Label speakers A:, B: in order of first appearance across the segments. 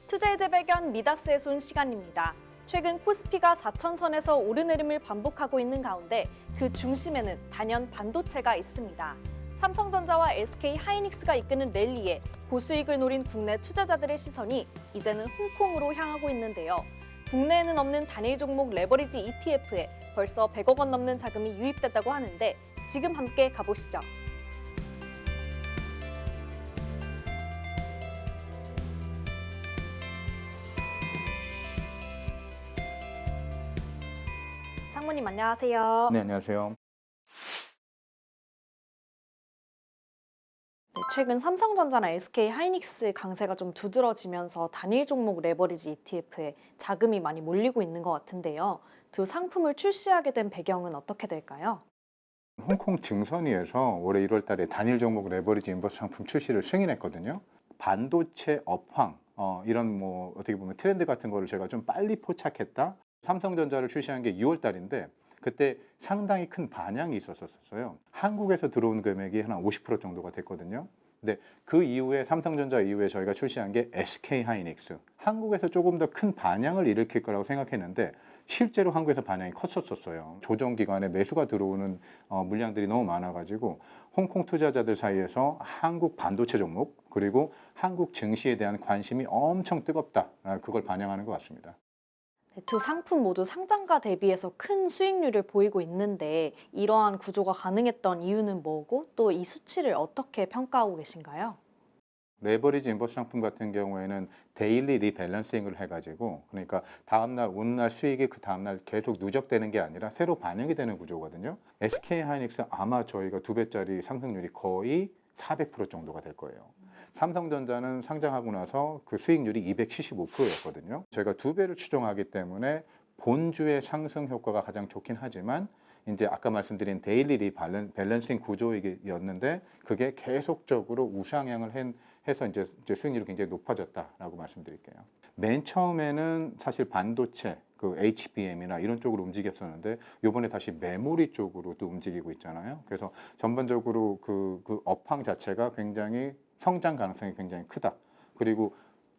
A: 투자의 재발견 미다스의 손 시간입니다. 최근 코스피가 4천선에서 오르내림을 반복하고 있는 가운데 그 중심에는 단연 반도체가 있습니다. 삼성전자와 SK하이닉스가 이끄는 랠리에 고수익을 노린 국내 투자자들의 시선이 이제는 홍콩으로 향하고 있는데요. 국내에는 없는 단일 종목 레버리지 ETF에 벌써 100억 원 넘는 자금이 유입됐다고 하는데 지금 함께 가보시죠. 상무님 안녕하세요.
B: 네, 안녕하세요.
A: 네, 최근 삼성전자나 SK하이닉스 강세가 좀 두드러지면서 단일 종목 레버리지 ETF에 자금이 많이 몰리고 있는 것 같은데요. 두 상품을 출시하게 된 배경은 어떻게 될까요?
B: 홍콩 증선위에서 올해 1월 달에 단일 종목 레버리지 인버스 상품 출시를 승인했거든요. 반도체 업황, 이런 어떻게 보면 트렌드 같은 거를 제가 좀 빨리 포착했다. 삼성전자를 출시한 게 2월 달인데 그때 상당히 큰 반향이 있었어요. 한국에서 들어온 금액이 한 50% 정도가 됐거든요. 근데 그 이후에 삼성전자 이후에 저희가 출시한 게 SK하이닉스. 한국에서 조금 더 큰 반향을 일으킬 거라고 생각했는데 실제로 한국에서 반향이 컸었어요. 조정기관에 매수가 들어오는 물량들이 너무 많아가지고 홍콩 투자자들 사이에서 한국 반도체 종목 그리고 한국 증시에 대한 관심이 엄청 뜨겁다. 그걸 반영하는 것 같습니다.
A: 네, 두 상품 모두 상장가 대비해서 큰 수익률을 보이고 있는데 이러한 구조가 가능했던 이유는 뭐고 또 이 수치를 어떻게 평가하고 계신가요?
B: 레버리지 인버스 상품 같은 경우에는 데일리 리밸런싱을 해가지고 그러니까 다음날 오는 날 수익이 그 다음날 계속 누적되는 게 아니라 새로 반영이 되는 구조거든요. SK하이닉스 아마 저희가 2배짜리 상승률이 거의 400% 정도가 될 거예요. 삼성전자는 상장하고 나서 그 수익률이 275%였거든요. 저희가 2배를 추정하기 때문에 본주의 상승 효과가 가장 좋긴 하지만 이제 아까 말씀드린 데일리 리밸런싱 구조였는데 그게 계속적으로 우상향을 해서 이제 수익률이 굉장히 높아졌다라고 말씀드릴게요. 맨 처음에는 사실 반도체, 그 HBM이나 이런 쪽으로 움직였었는데 이번에 다시 메모리 쪽으로 또 움직이고 있잖아요. 그래서 전반적으로 그 업황 자체가 굉장히 성장 가능성이 굉장히 크다. 그리고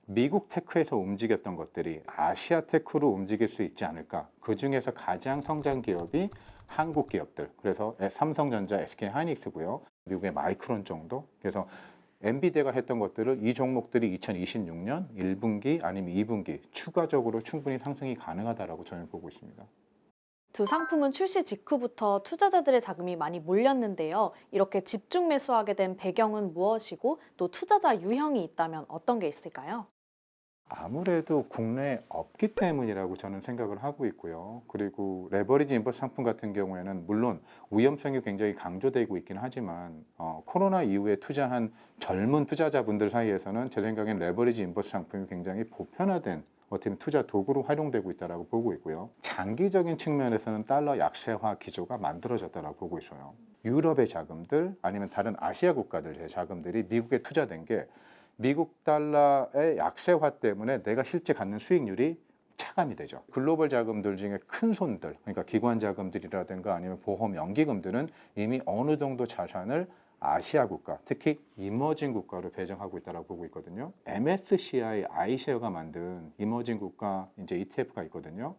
B: 미국 테크에서 움직였던 것들이 아시아 테크로 움직일 수 있지 않을까. 그 중에서 가장 성장 기업이 한국 기업들. 그래서 삼성전자, SK하이닉스고요. 미국의 마이크론 정도. 그래서 엔비디아가 했던 것들을 이 종목들이 2026년 1분기 아니면 2분기 추가적으로 충분히 상승이 가능하다라고 저는 보고 있습니다.
A: 두 상품은 출시 직후부터 투자자들의 자금이 많이 몰렸는데요. 이렇게 집중 매수하게 된 배경은 무엇이고 또 투자자 유형이 있다면 어떤 게 있을까요?
B: 아무래도 국내에 없기 때문이라고 저는 생각을 하고 있고요. 그리고 레버리지 인버스 상품 같은 경우에는 물론 위험성이 굉장히 강조되고 있긴 하지만 코로나 이후에 투자한 젊은 투자자분들 사이에서는 제 생각엔 레버리지 인버스 상품이 굉장히 보편화된 어떻게 보면 투자 도구로 활용되고 있다고 보고 있고요. 장기적인 측면에서는 달러 약세화 기조가 만들어졌다고 보고 있어요. 유럽의 자금들 아니면 다른 아시아 국가들의 자금들이 미국에 투자된 게 미국 달러의 약세화 때문에 내가 실제 갖는 수익률이 차감이 되죠. 글로벌 자금들 중에 큰 손들, 그러니까 기관 자금들이라든가 아니면 보험 연기금들은 이미 어느 정도 자산을 아시아 국가, 특히 이머징 국가로 배정하고 있다고 보고 있거든요. MSCI iShare가 만든 이머징 국가 이제 ETF가 있거든요.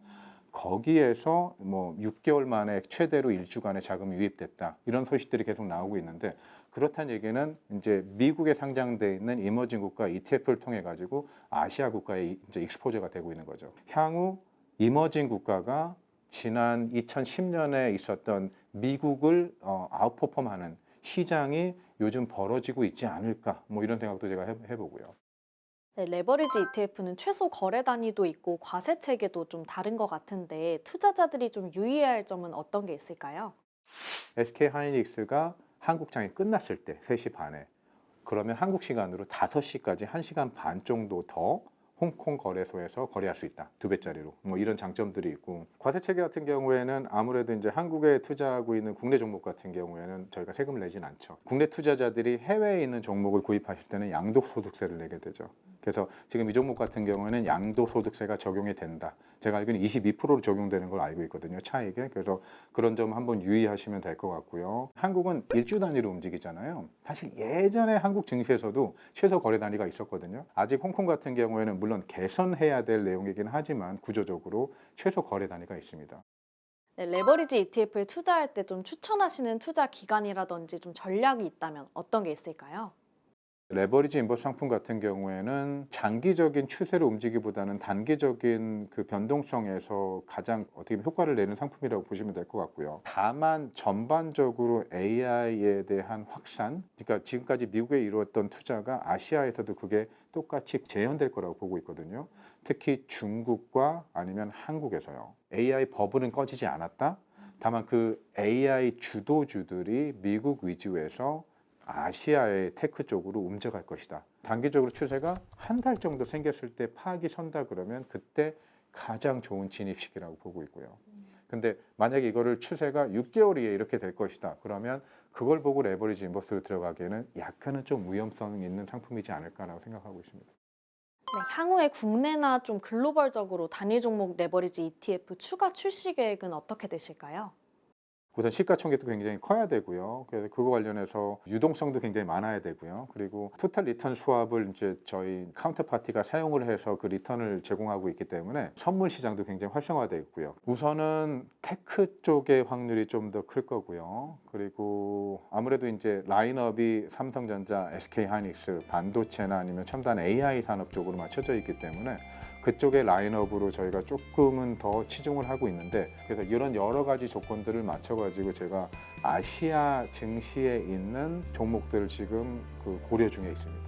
B: 거기에서 6개월 만에 최대로 일주간의 자금이 유입됐다. 이런 소식들이 계속 나오고 있는데 그렇다는 얘기는 이제 미국에 상장돼 있는 이머징 국가 ETF를 통해 가지고 아시아 국가에 이제 익스포저가 되고 있는 거죠. 향후 이머징 국가가 지난 2010년에 있었던 미국을 아웃퍼폼하는 시장이 요즘 벌어지고 있지 않을까 이런 생각도 제가 해보고요.
A: 네, 레버리지 ETF는 최소 거래 단위도 있고 과세 체계도 좀 다른 것 같은데 투자자들이 좀 유의해야 할 점은 어떤 게 있을까요?
B: SK하이닉스가 한국장이 끝났을 때 3시 반에 그러면 한국 시간으로 5시까지 1시간 반 정도 더 홍콩 거래소에서 거래할 수 있다. 2배짜리로. 이런 장점들이 있고. 과세 체계 같은 경우에는 아무래도 이제 한국에 투자하고 있는 국내 종목 같은 경우에는 저희가 세금을 내진 않죠. 국내 투자자들이 해외에 있는 종목을 구입하실 때는 양도소득세를 내게 되죠. 그래서 지금 이 종목 같은 경우에는 양도소득세가 적용이 된다. 제가 알기로는 22%로 적용되는 걸 알고 있거든요. 차익에. 그래서 그런 점 한번 유의하시면 될 것 같고요. 한국은 일주 단위로 움직이잖아요. 사실 예전에 한국 증시에서도 최소 거래 단위가 있었거든요. 아직 홍콩 같은 경우에는 물론 개선해야 될 내용이긴 하지만 구조적으로 최소 거래 단위가 있습니다.
A: 네, 레버리지 ETF에 투자할 때 좀 추천하시는 투자 기간이라든지 좀 전략이 있다면 어떤 게 있을까요?
B: 레버리지 인버스 상품 같은 경우에는 장기적인 추세로 움직이기보다는 단기적인 그 변동성에서 가장 어떻게 보면 효과를 내는 상품이라고 보시면 될 것 같고요. 다만 전반적으로 AI에 대한 확산, 그러니까 지금까지 미국에 이루었던 투자가 아시아에서도 그게 똑같이 재현될 거라고 보고 있거든요. 특히 중국과 아니면 한국에서요. AI 버블은 꺼지지 않았다. 다만 그 AI 주도주들이 미국 위주에서 아시아의 테크 쪽으로 움직일 것이다. 단기적으로 추세가 한 달 정도 생겼을 때 파악이 선다 그러면 그때 가장 좋은 진입 시기라고 보고 있고요. 근데 만약에 이거를 추세가 6개월 이에 이렇게 될 것이다. 그러면 그걸 보고 레버리지 인버스로 들어가기에는 약간은 좀 위험성 있는 상품이지 않을까라고 생각하고 있습니다.
A: 네, 향후에 국내나 좀 글로벌적으로 단일 종목 레버리지 ETF 추가 출시 계획은 어떻게 되실까요?
B: 우선 시가총액도 굉장히 커야 되고요. 그래서 그거 관련해서 유동성도 굉장히 많아야 되고요. 그리고 토탈 리턴 수합을 이제 저희 카운터파티가 사용을 해서 그 리턴을 제공하고 있기 때문에 선물 시장도 굉장히 활성화되어 있고요. 우선은 테크 쪽의 확률이 좀 더 클 거고요. 그리고 아무래도 이제 라인업이 삼성전자, SK하이닉스, 반도체나 아니면 첨단 AI 산업 쪽으로 맞춰져 있기 때문에 그쪽의 라인업으로 저희가 조금은 더 치중을 하고 있는데, 그래서 이런 여러 가지 조건들을 맞춰가지고 제가 아시아 증시에 있는 종목들을 지금 그 고려 중에 있습니다.